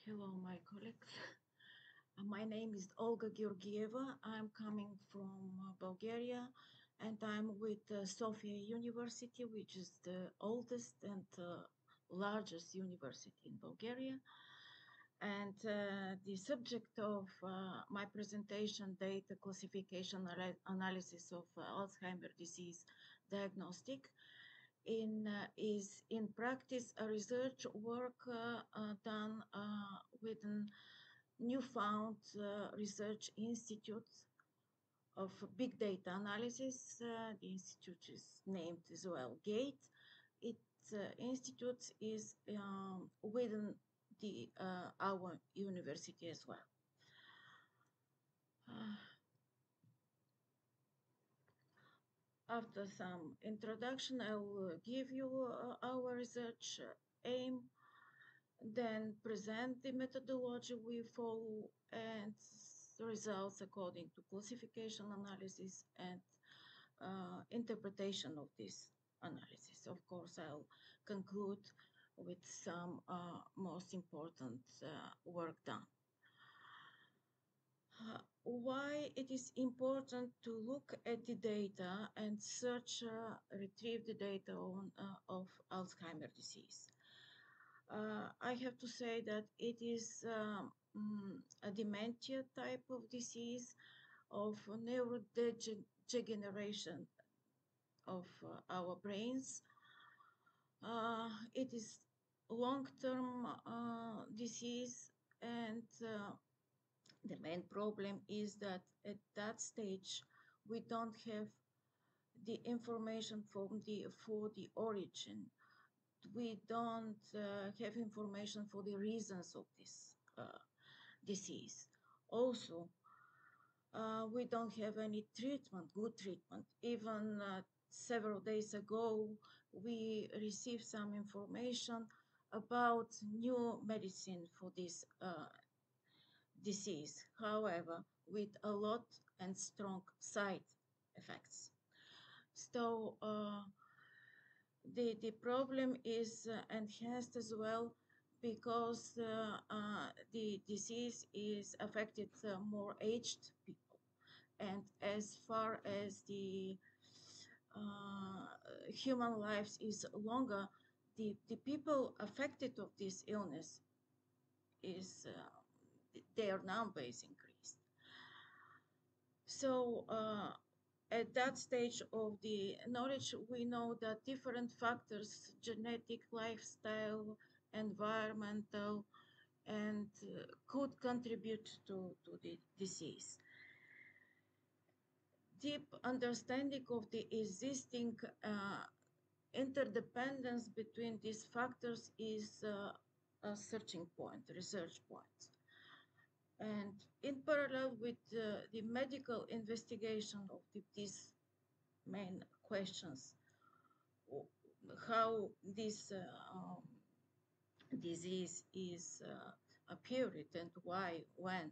Hello, my colleagues. My name is Olga Georgieva. I'm coming from Bulgaria, and I'm with Sofia University, which is the oldest and largest university in Bulgaria. And the subject of my presentation, data classification analysis of Alzheimer disease diagnostic, is in practice a research work done with an newfound research institute of big data analysis. The institute is named as well GATE. Its institute is within our university as well. Uh, After some introduction, I will give you our research aim, then present the methodology we follow and results according to classification analysis and interpretation of this analysis. Of course, I'll conclude with some most important work done. Why it is important to look at the data and search, retrieve the data of Alzheimer's disease. I have to say that it is a dementia type of disease of neurodegeneration of our brains. It is long-term disease, and the main problem is that at that stage we don't have the information for the origin. We don't have information for the reasons of this disease. Also, we don't have any treatment, good treatment. Even several days ago, we received some information about new medicine for this disease, however, with a lot and strong side effects. So the problem is enhanced as well because the disease is affected more aged people. And as far as the human lives is longer, the people affected of this illness is their number is increased. So at that stage of the knowledge, we know that different factors, genetic, lifestyle, environmental, and could contribute to the disease. Deep understanding of the existing interdependence between these factors is a searching point, research point. And in parallel with the medical investigation of these main questions, how this disease is appeared and why, when,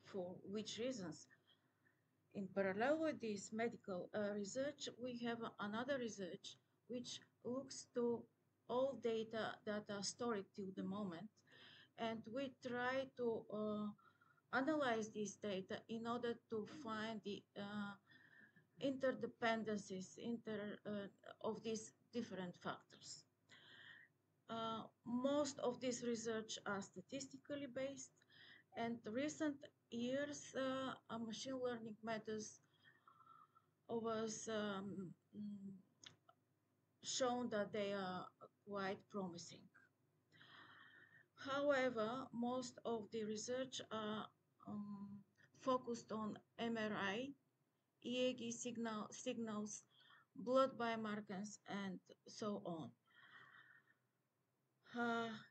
for which reasons. In parallel with this medical research, we have another research which looks to all data that are stored till the moment, and we try to analyze this data in order to find the interdependencies of these different factors. Most of this research are statistically based, and recent years machine learning methods was shown that they are quite promising. However, most of the research are focused on MRI, EEG signals, blood biomarkers, and so on.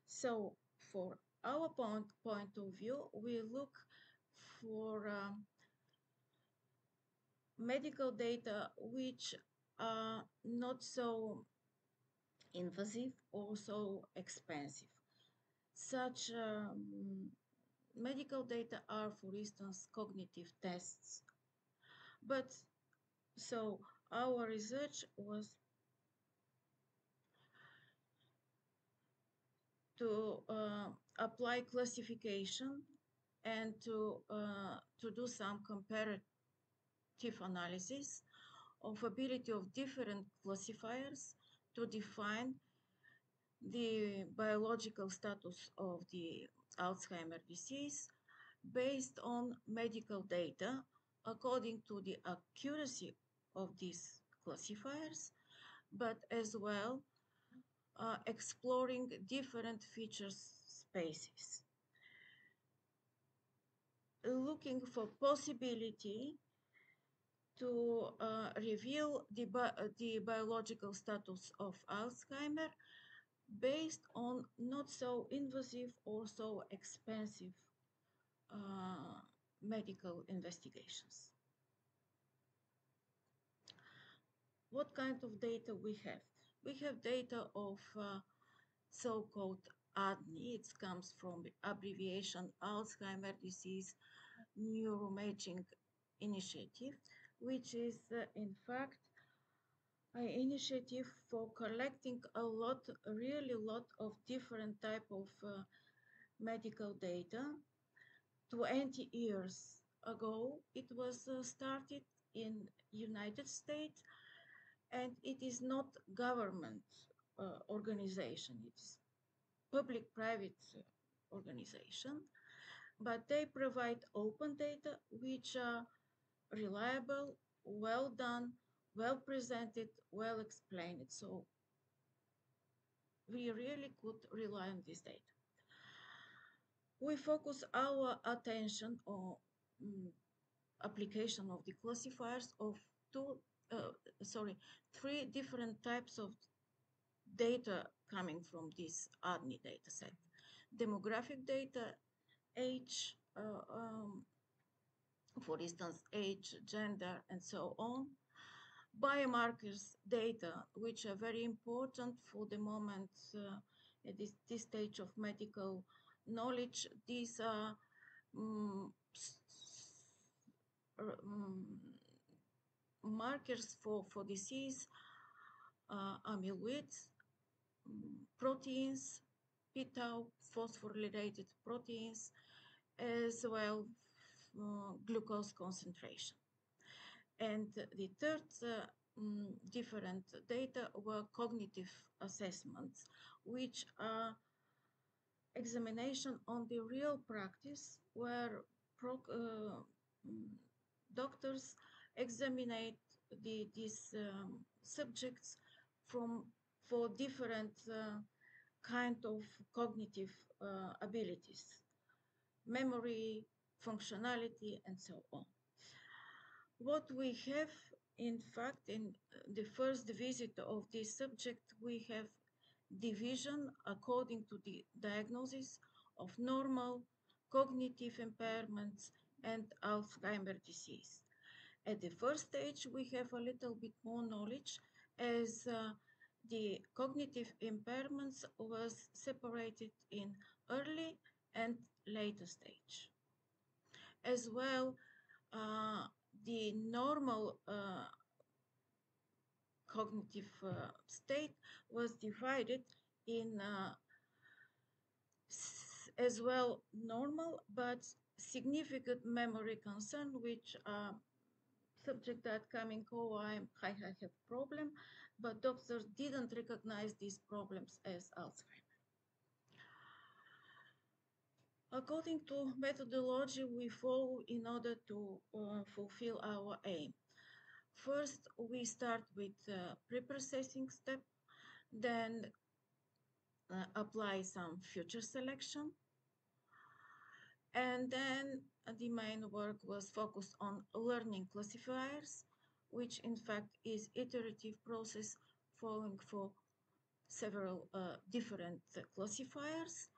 So for our point of view, we look for medical data which are not so invasive or so expensive. Such medical data are, for instance, cognitive tests. But so our research was to apply classification and to do some comparative analysis of ability of different classifiers to define the biological status of the Alzheimer disease based on medical data according to the accuracy of these classifiers, but as well exploring different feature spaces, looking for possibility to reveal the biological status of Alzheimer based on not so invasive or so expensive uh, medical investigations. What kind of data we have? We have data of so-called ADNI. It comes from the abbreviation Alzheimer Disease Neuroimaging Initiative, which is in fact an initiative for collecting really lot of different type of medical data. 20 years ago, it was started in United States, and it is not government organization. It's public-private organization, but they provide open data which are reliable, well done, well presented, well explained. So we really could rely on this data. We focus our attention on application of the classifiers of three different types of data coming from this ADNI data set. Demographic data, age, for instance, age, gender, and so on. Biomarkers data, which are very important for the moment at this stage of medical knowledge. These are markers for disease, amyloid, proteins, p-tau, phosphorylated proteins, as well glucose concentration. And the third different data were cognitive assessments, which are examination on the real practice where doctors examine these subjects for different kind of cognitive abilities, memory, functionality, and so on. What we have, in fact, in the first visit of this subject, we have division according to the diagnosis of normal cognitive impairments and Alzheimer disease. At the first stage, we have a little bit more knowledge as the cognitive impairments was separated in early and later stage. As well, the normal cognitive state was divided in as well normal but significant memory concern, which subject that coming, oh, I have problem, but doctors didn't recognize these problems as Alzheimer. According to methodology we follow in order to fulfill our aim. First, we start with pre-processing step, then apply some future selection, and then the main work was focused on learning classifiers, which in fact is iterative process following for several different classifiers.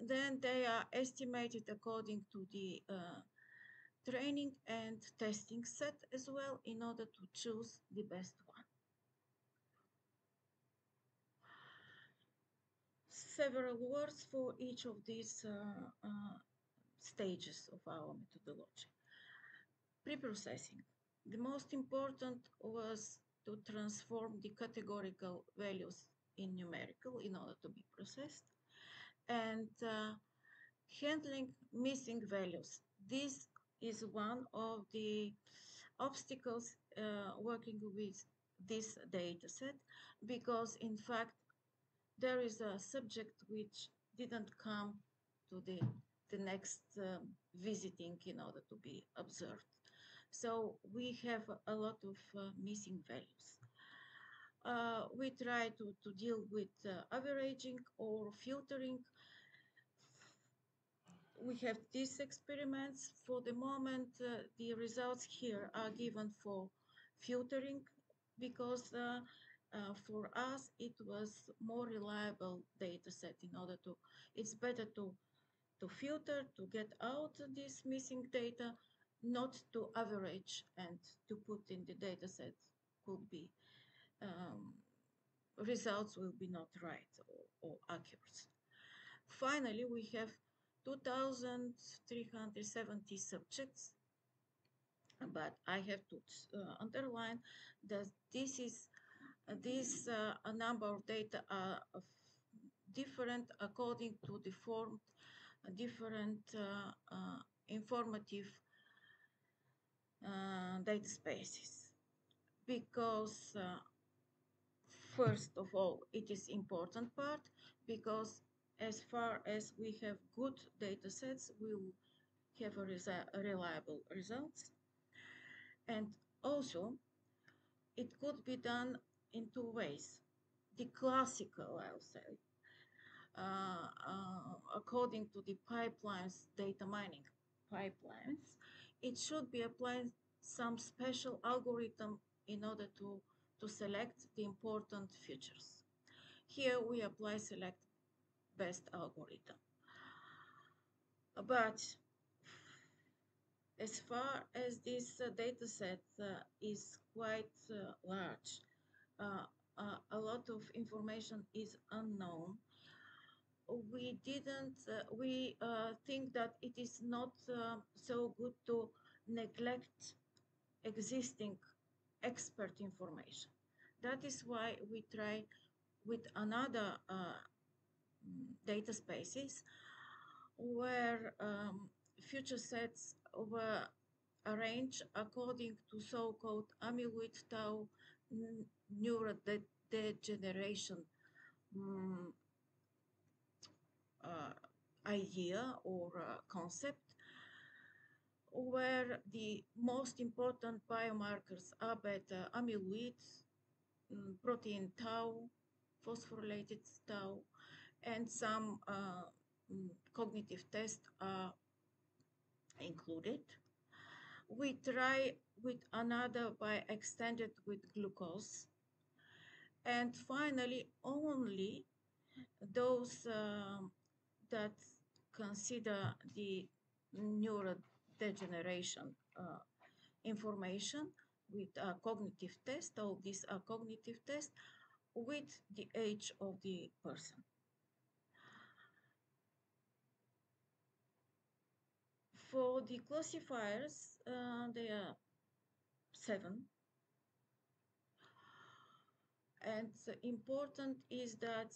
Then they are estimated according to the training and testing set as well in order to choose the best one. Several words for each of these stages of our methodology. Pre-processing. The most important was to transform the categorical values in numerical in order to be processed. and handling missing values. This is one of the obstacles working with this data set, because in fact there is a subject which didn't come to the next visiting in order to be observed. So we have a lot of missing values. We try to deal with averaging or filtering. We have these experiments. For the moment, the results here are given for filtering, because for us it was more reliable data set. In order to, it's better to filter, to get out this missing data, not to average and to put in the data set could be um, results will be not right or accurate. Finally, we have 2,370 subjects, but I have to underline that this a number of data are different according to the form, different informative data spaces, because first of all, it is important part, because as far as we have good data sets, we will have a reliable results. And also, it could be done in two ways. The classical, I'll say, according to the pipelines, data mining pipelines, it should be applied some special algorithm in order to select the important features. Here we apply select best algorithm. But as far as this data set is quite large, a lot of information is unknown. We think that it is not so good to neglect existing expert information. That is why we try with another data spaces where future sets were arranged according to so-called amyloid tau neurodegeneration idea or concept, where the most important biomarkers are beta amyloid, protein tau, phosphorylated tau, and some cognitive tests are included. We try with another by extended with glucose. And finally, only those that consider the neurodegeneration information with a cognitive test. All these are cognitive tests with the age of the person. For the classifiers, there are 7. And important is that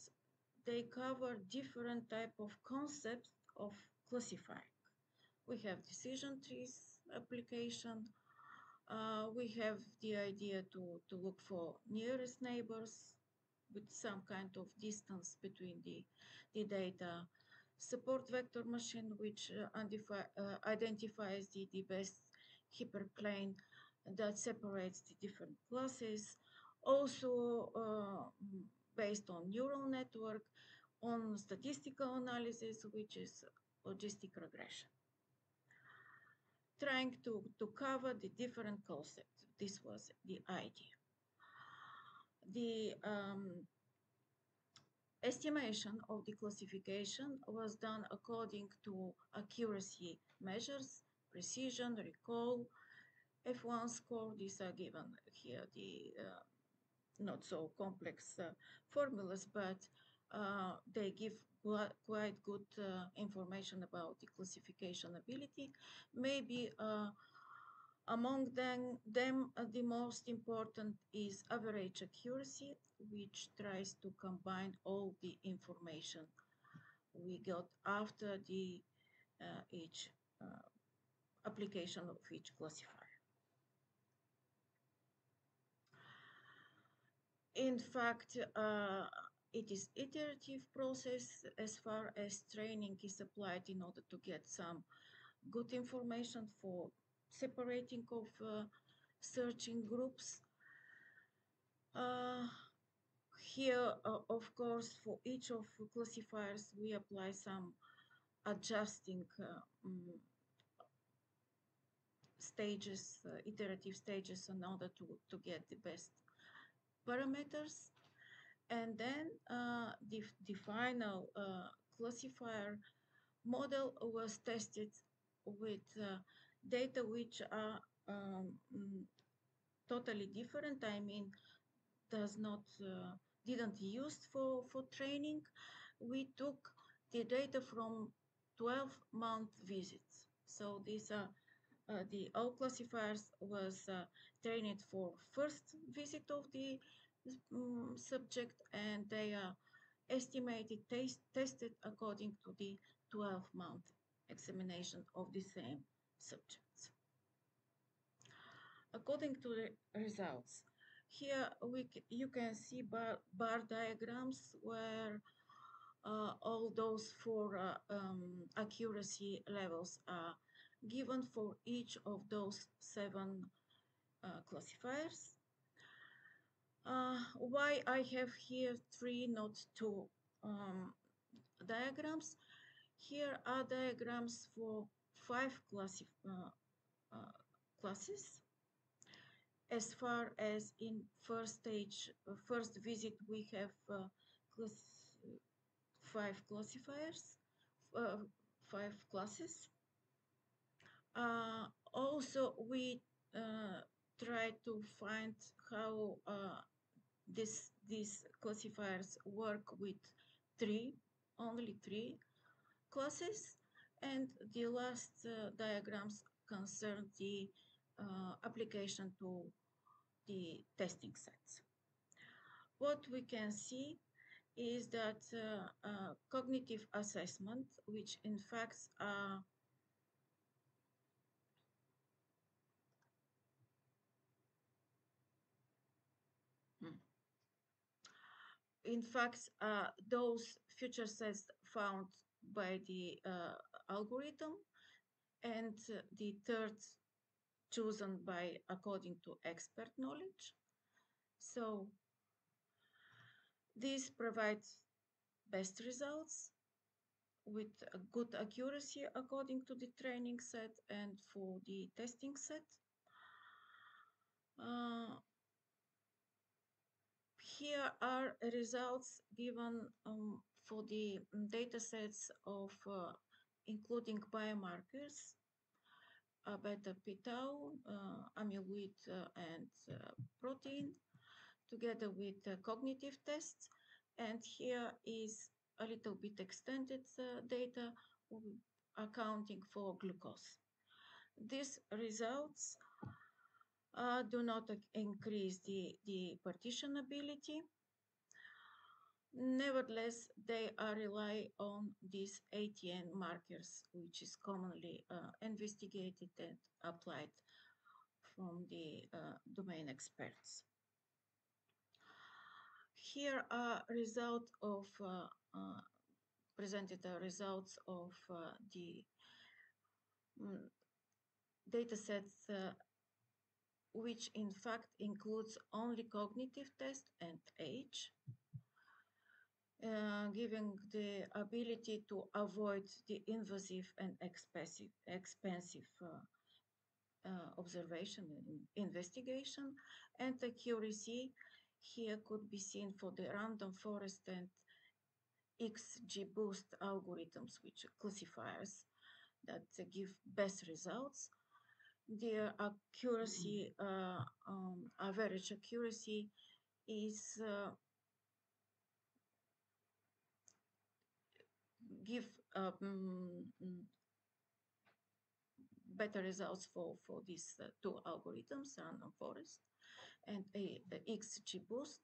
they cover different type of concepts of classifying. We have decision trees application. We have the idea to look for nearest neighbors with some kind of distance between the data. Support vector machine, which identifies the best hyperplane that separates the different classes. Also based on neural network, on statistical analysis, which is logistic regression. Trying to cover the different concepts. This was the idea. The estimation of the classification was done according to accuracy measures, precision, recall, F1 score. These are given here, the not so complex formulas, but they give quite good information about the classification ability. Maybe among them the most important is average accuracy, which tries to combine all the information we got after the each application of each classifier. In fact, it is iterative process as far as training is applied in order to get some good information for separating of searching groups. Here, of course, for each of classifiers, we apply some adjusting stages, iterative stages in order to get the best parameters. And then the final classifier model was tested with data which are totally different. I mean, does not didn't used for training. We took the data from 12-month visits. So these are the all classifiers was trained for first visit of the subject, and they are estimated tested according to the 12-month examination of the same subjects. According to the results, here you can see bar diagrams where all those four accuracy levels are given for each of those seven classifiers. Why I have here three, not two diagrams? Here are diagrams for five classes. As far as in first stage, first visit, we have five classifiers, five classes. Also, we try to find how these classifiers work with only three classes, and the last diagrams concern the application to the testing sets. What we can see is that cognitive assessment, which in fact those future sets found by the algorithm, and the third chosen by according to expert knowledge. So this provides best results with a good accuracy according to the training set and for the testing set. Here are results given for the data sets of including biomarkers, beta p-tau, amyloid, and protein, together with cognitive tests. And here is a little bit extended data accounting for glucose. These results do not increase the partitionability. Nevertheless, they rely on these ATN markers, which is commonly investigated and applied from the domain experts. Here are results of presented the results of the data sets which in fact includes only cognitive test and age, giving the ability to avoid the invasive and expensive observation and investigation, and accuracy here could be seen for the random forest and XGBoost algorithms, which are classifiers that give best results. Their accuracy, average accuracy, is give better results for these two algorithms, random forest and a XGBoost.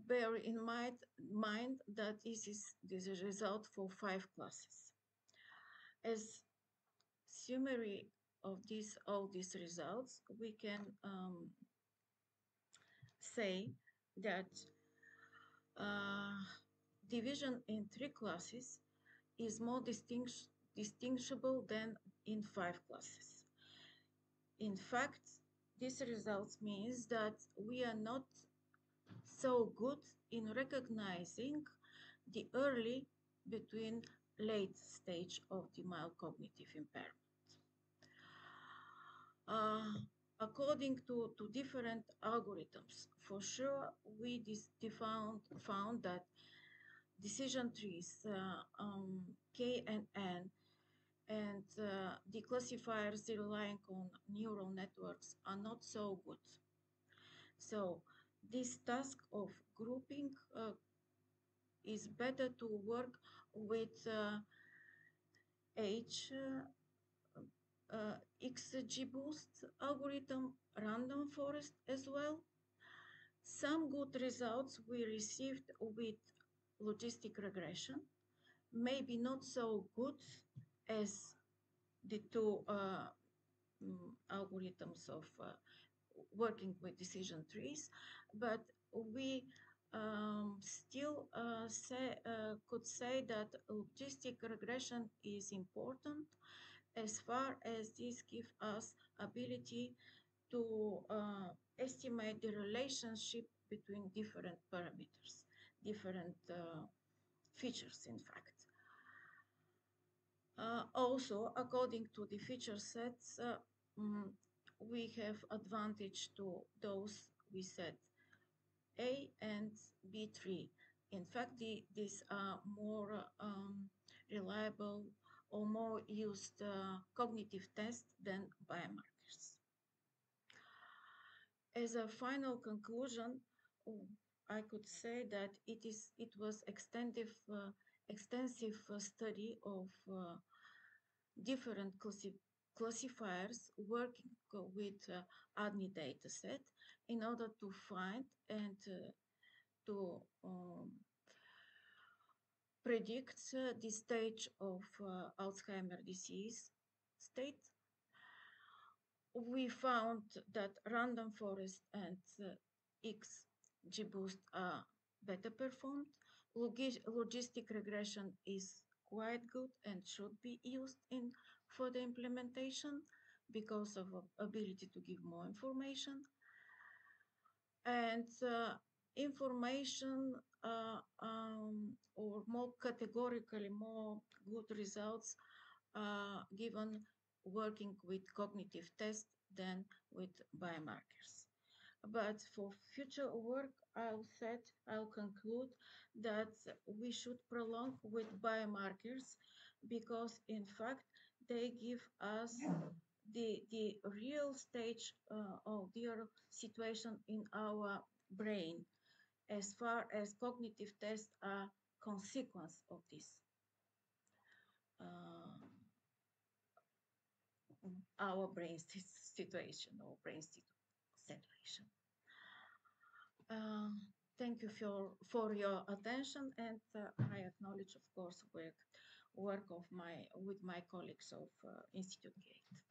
bear in mind that this is a result for 5 classes. As summary of all these results, we can say that division in 3 classes is more distinguishable than in 5 classes. In fact, this result means that we are not so good in recognizing the early between late stage of the mild cognitive impairment. According to different algorithms, for sure, we found that decision trees K and N and the classifiers relying on neural networks are not so good. So this task of grouping is better to work with XGBoost algorithm, random forest as well. Some good results we received with logistic regression, maybe not so good as the two algorithms of working with decision trees, but we still could say that logistic regression is important as far as this gives us ability to estimate the relationship between different parameters, different features, in fact. Also, according to the feature sets, we have advantage to those we set A and B3. In fact, these are more reliable or more used cognitive tests than biomarkers. As a final conclusion, I could say that it was extensive study of different classifiers working with ADNI dataset in order to find and to predict the stage of Alzheimer disease state. We found that random forest and XGBoost are better performed. Logistic regression is quite good and should be used in further implementation because of ability to give more information. And information or more categorically more good results given working with cognitive tests than with biomarkers. But for future work, I'll conclude that we should prolong with biomarkers because in fact they give us the real stage of their situation in our brain as far as cognitive tests are consequence of this. Our brain situation or brain situation. Thank you for your attention, and I acknowledge, of course, work of with my colleagues of Institute Gate.